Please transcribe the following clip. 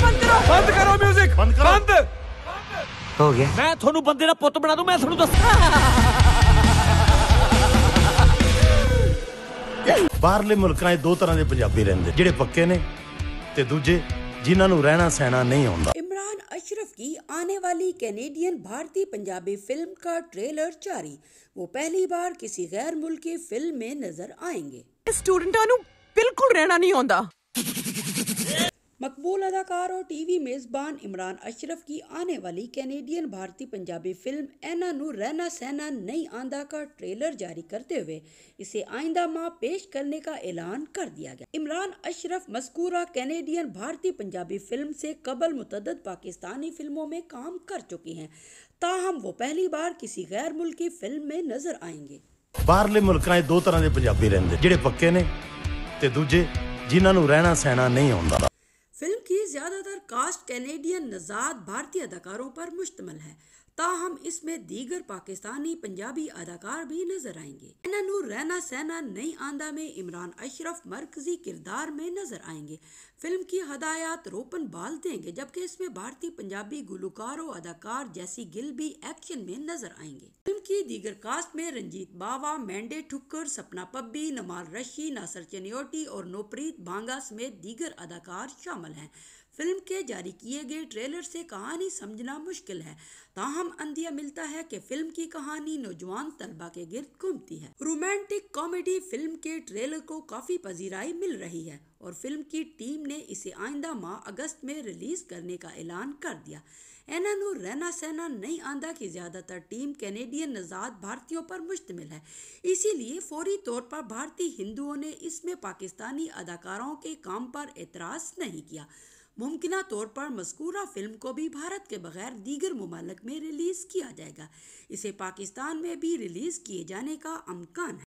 बंद करो म्यूजिक बंद हो गया। मैं थोनू बंदे दा पुत्त बना दूं। मैं थोनू दस ਬਾਹਰਲੇ ਮੁਲਕਾਂ 'ਚ ਦੋ ਤਰ੍ਹਾਂ ਦੇ ਪੰਜਾਬੀ ਰਹਿੰਦੇ, ਜਿਹੜੇ ਪੱਕੇ ਨੇ ਤੇ ਦੂਜੇ ਜਿਨ੍ਹਾਂ ਨੂੰ ਰਹਿਣਾ ਸਹਿਣਾ नहीं ਆਉਂਦਾ। इमरान अशरफ की आने वाली कैनेडियन भारतीय पंजाबी फिल्म का ट्रेलर जारी। वो पहली बार किसी गैर मुल्की फिल्म में नजर आएंगे। स्टूडेंटां नू बिल्कुल रहना नहीं आउंदा। मकबूल अदाकार और टीवी मेज़बान इमरान अशरफ की आने वाली कैनेडियन भारतीय पंजाबी फिल्म ऐना नू रहना सहना नहीं आंदा का ट्रेलर जारी करते हुए इसे आइंदा माह पेश करने का ऐलान कर दिया गया। इमरान अशरफ मज़कूरा कैनेडियन भारतीय पंजाबी फिल्म से कबल मुतअद्दिद पाकिस्तानी फिल्मों में काम कर चुकी हैं, ताहम वो पहली बार किसी गैर मुल्की फिल्म में नजर आएंगे। ਬਾਹਰਲੇ ਮੁਲਕਾਂ 'ਚ ਦੋ ਤਰ੍ਹਾਂ ਦੇ ਪੰਜਾਬੀ ਰਹਿੰਦੇ, ਜਿਹੜੇ ਪੱਕੇ ਨੇ ਤੇ ਦੂਜੇ ਜਿਨ੍ਹਾਂ ਨੂੰ ਰਹਿਣਾ ਸਹਿਣਾ नहीं ਆਉਂਦਾ। फिल्म की ज़्यादातर कास्ट कैनेडियन नज़ाद भारतीय अदाकारों पर मुश्तमिल है, ताहम इसमें दीगर पाकिस्तानी पंजाबी अदाकार भी नजर आएंगे। ऐना नू रहना सहना नहीं आंदा में इमरान अशरफ मरकजी किरदार में नजर आएंगे। फिल्म की हदायत रोपन बाल देंगे, जबकि इसमें भारतीय पंजाबी गुलकार और अदाकार जैसी गिल भी एक्शन में नजर आएंगे। फिल्म की दीगर कास्ट में रंजीत बावा, मैंडे ठुक्कर, सपना पब्बी, नमाल रशी, नासर चनियोटी और नोप्रीत भांगा समेत दीगर अदाकार शामिल हैं। फिल्म के जारी किए गए ट्रेलर से कहानी समझना मुश्किल है, ताहम अंदिया मिलता है कि फिल्म की कहानी नौजवान तलबा के गिर्द घूमती है। रोमांटिक कॉमेडी फिल्म के ट्रेलर को काफ़ी पजीराई मिल रही है और फिल्म की टीम ने इसे आइंदा माह अगस्त में रिलीज करने का ऐलान कर दिया। ऐना नू रहना सहना नहीं आंदा की ज़्यादातर टीम कैनेडियन नज़ाद भारतीयों पर मुश्तमिल है, इसीलिए फौरी तौर पर भारतीय हिंदुओं ने इसमें पाकिस्तानी अदाकारों के काम पर एतराज़ नहीं किया। मुमकिना तौर पर मज़कूरा फिल्म को भी भारत के बगैर दीगर मुमालिक में रिलीज़ किया जाएगा। इसे पाकिस्तान में भी रिलीज़ किए जाने का अमकान है।